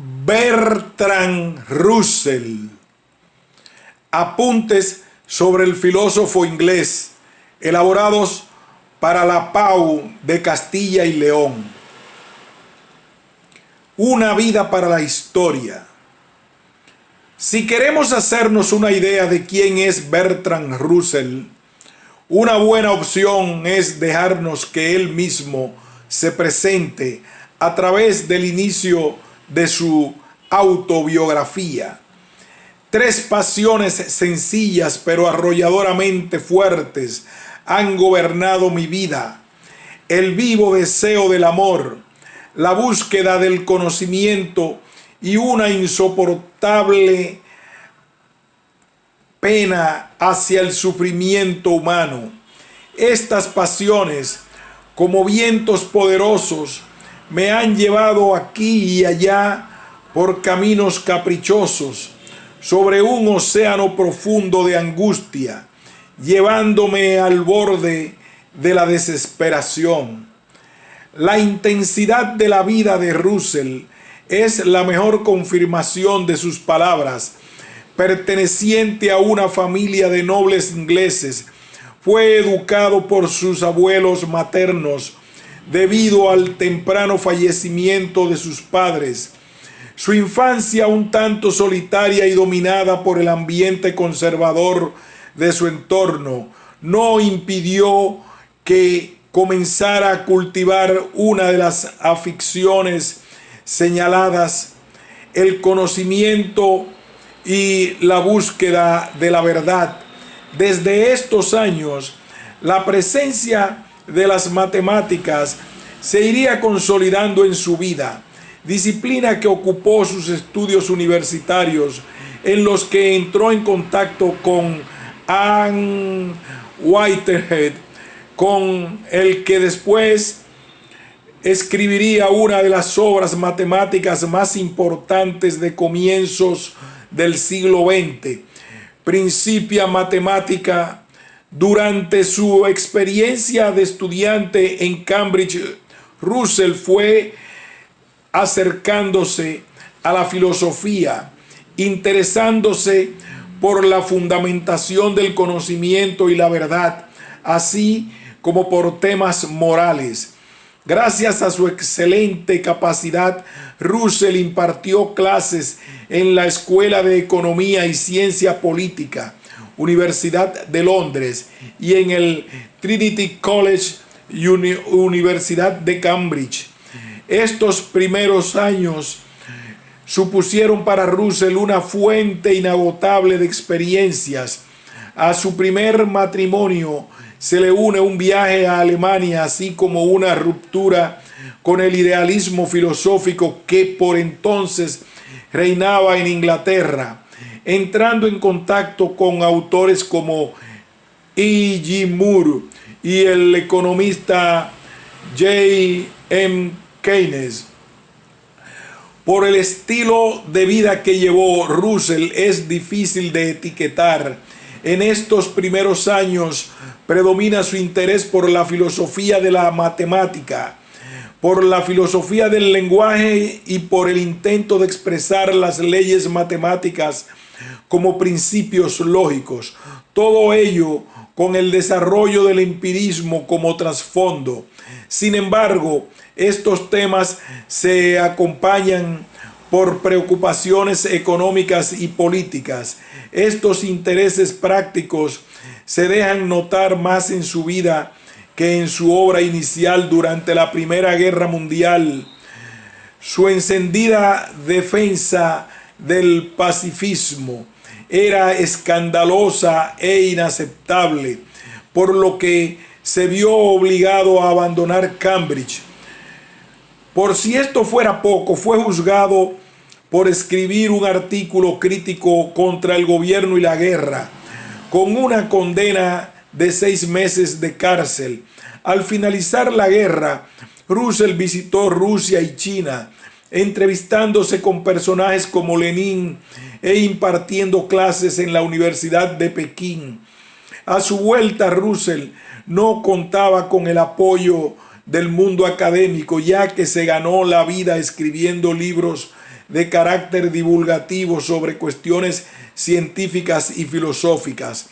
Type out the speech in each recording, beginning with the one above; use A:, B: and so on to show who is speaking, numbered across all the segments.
A: Bertrand Russell. Apuntes sobre el filósofo inglés, elaborados para la Pau de Castilla y León. Una vida para la historia. Si queremos hacernos una idea de quién es Bertrand Russell, una buena opción es dejarnos que él mismo se presente a través del inicio de su autobiografía. Tres pasiones sencillas pero arrolladoramente fuertes han gobernado mi vida: el vivo deseo del amor, la búsqueda del conocimiento y una insoportable pena hacia el sufrimiento humano. Estas pasiones, como vientos poderosos, me han llevado aquí y allá por caminos caprichosos, sobre un océano profundo de angustia, llevándome al borde de la desesperación. La intensidad de la vida de Russell es la mejor confirmación de sus palabras. Perteneciente a una familia de nobles ingleses, fue educado por sus abuelos maternos debido al temprano fallecimiento de sus padres. Su infancia, un tanto solitaria y dominada por el ambiente conservador de su entorno, no impidió que comenzara a cultivar una de las aficiones señaladas: el conocimiento y la búsqueda de la verdad. Desde estos años, la presencia de las matemáticas se iría consolidando en su vida, disciplina que ocupó sus estudios universitarios, en los que entró en contacto con Anne Whitehead, con el que después escribiría una de las obras matemáticas más importantes de comienzos del siglo XX, Principia Mathematica. Durante su experiencia de estudiante en Cambridge, Russell fue acercándose a la filosofía, interesándose por la fundamentación del conocimiento y la verdad, así como por temas morales. Gracias a su excelente capacidad, Russell impartió clases en la Escuela de Economía y Ciencia Política, Universidad de Londres, y en el Trinity College, Universidad de Cambridge. Estos primeros años supusieron para Russell una fuente inagotable de experiencias. A su primer matrimonio se le une un viaje a Alemania, así como una ruptura con el idealismo filosófico que por entonces reinaba en Inglaterra, entrando en contacto con autores como E. G. Moore y el economista J. M. Keynes. Por el estilo de vida que llevó Russell es difícil de etiquetar. En estos primeros años predomina su interés por la filosofía de la matemática, por la filosofía del lenguaje y por el intento de expresar las leyes matemáticas como principios lógicos. Todo ello con el desarrollo del empirismo como trasfondo. Sin embargo, estos temas se acompañan por preocupaciones económicas y políticas. Estos intereses prácticos se dejan notar más en su vida que en su obra inicial. Durante la Primera Guerra Mundial, su encendida defensa del pacifismo era escandalosa e inaceptable, por lo que se vio obligado a abandonar Cambridge. Por si esto fuera poco, fue juzgado por escribir un artículo crítico contra el gobierno y la guerra, con una condena de 6 meses de cárcel. Al finalizar la guerra, Russell visitó Rusia y China, entrevistándose con personajes como Lenin e impartiendo clases en la Universidad de Pekín. A su vuelta, Russell no contaba con el apoyo del mundo académico, ya que se ganó la vida escribiendo libros de carácter divulgativo sobre cuestiones científicas y filosóficas.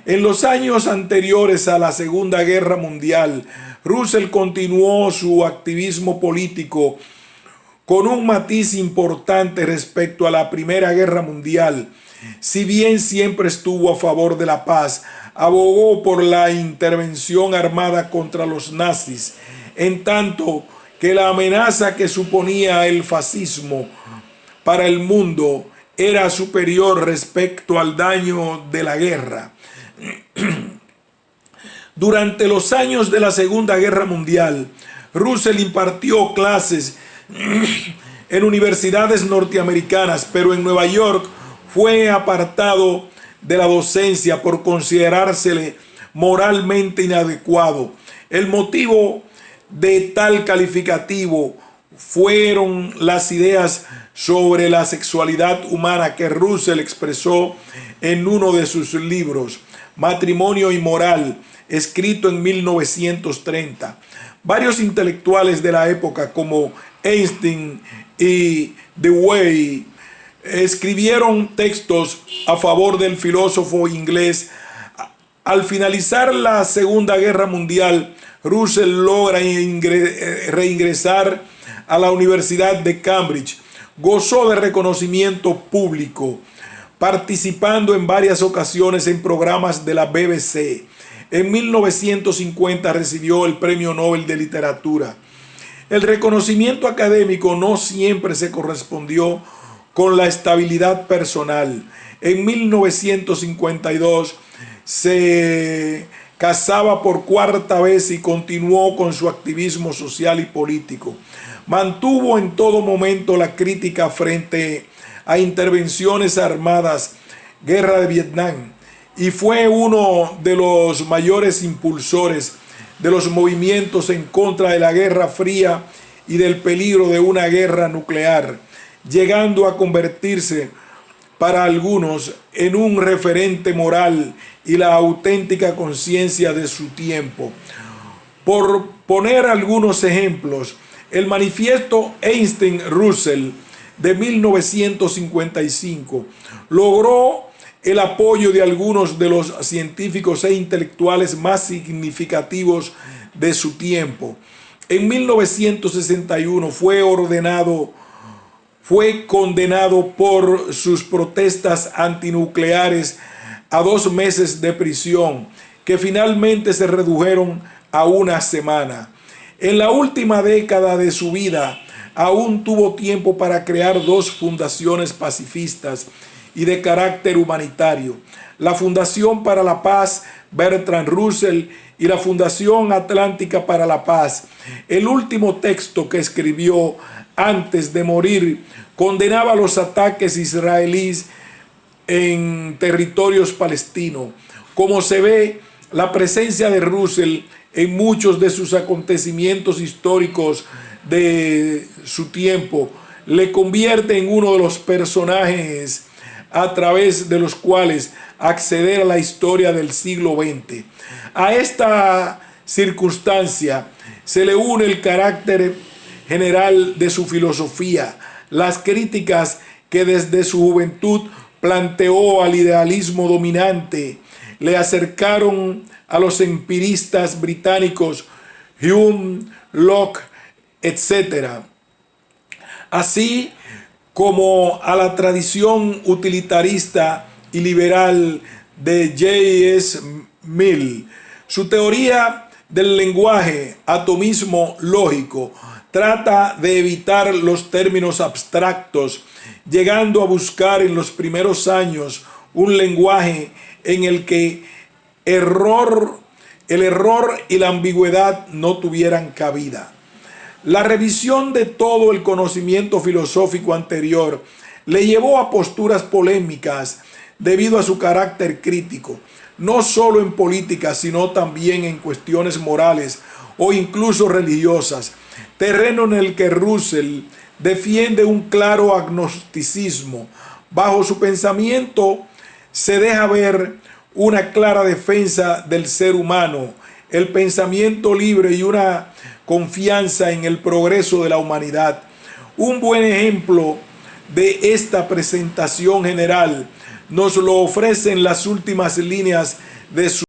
A: En los años anteriores a la Segunda Guerra Mundial, Russell continuó su activismo político con un matiz importante respecto a la Primera Guerra Mundial. Si bien siempre estuvo a favor de la paz, abogó por la intervención armada contra los nazis, en tanto que la amenaza que suponía el fascismo para el mundo era superior respecto al daño de la guerra. Durante los años de la Segunda Guerra Mundial, Russell impartió clases en universidades norteamericanas, pero en Nueva York fue apartado de la docencia por considerársele moralmente inadecuado. El motivo de tal calificativo fueron las ideas sobre la sexualidad humana que Russell expresó en uno de sus libros, Matrimonio y Moral, escrito en 1930. Varios intelectuales de la época, como Einstein y Dewey, escribieron textos a favor del filósofo inglés. Al finalizar la Segunda Guerra Mundial, Russell logra reingresar a la Universidad de Cambridge. Gozó de reconocimiento público, participando en varias ocasiones en programas de la BBC. En 1950 recibió el Premio Nobel de Literatura. El reconocimiento académico no siempre se correspondió con la estabilidad personal. En 1952 se casaba por cuarta vez y continuó con su activismo social y político. Mantuvo en todo momento la crítica frente a intervenciones armadas, guerra de Vietnam, y fue uno de los mayores impulsores de los movimientos en contra de la Guerra Fría y del peligro de una guerra nuclear, llegando a convertirse para algunos en un referente moral y la auténtica conciencia de su tiempo. Por poner algunos ejemplos, el manifiesto Einstein-Russell de 1955 logró el apoyo de algunos de los científicos e intelectuales más significativos de su tiempo. En 1961 fue condenado por sus protestas antinucleares a 2 meses de prisión, que finalmente se redujeron a 1 semana. En la última década de su vida, aún tuvo tiempo para crear 2 fundaciones pacifistas y de carácter humanitario: la Fundación para la Paz Bertrand Russell y la Fundación Atlántica para la Paz. El último texto que escribió antes de morir condenaba los ataques israelíes en territorios palestinos. Como se ve, la presencia de Russell en muchos de sus acontecimientos históricos de su tiempo le convierte en uno de los personajes a través de los cuales acceder a la historia del siglo XX. A esta circunstancia se le une el carácter general de su filosofía, las críticas que desde su juventud planteó al idealismo dominante, le acercaron a los empiristas británicos Hume, Locke, etc., así como a la tradición utilitarista y liberal de J.S. Mill. Su teoría del lenguaje, atomismo lógico, trata de evitar los términos abstractos, llegando a buscar en los primeros años un lenguaje en el que el error y la ambigüedad no tuvieran cabida. La revisión de todo el conocimiento filosófico anterior le llevó a posturas polémicas debido a su carácter crítico, no solo en política, sino también en cuestiones morales o incluso religiosas, terreno en el que Russell defiende un claro agnosticismo. Bajo su pensamiento se deja ver una clara defensa del ser humano, el pensamiento libre y una confianza en el progreso de la humanidad. Un buen ejemplo de esta presentación general nos lo ofrecen las últimas líneas de su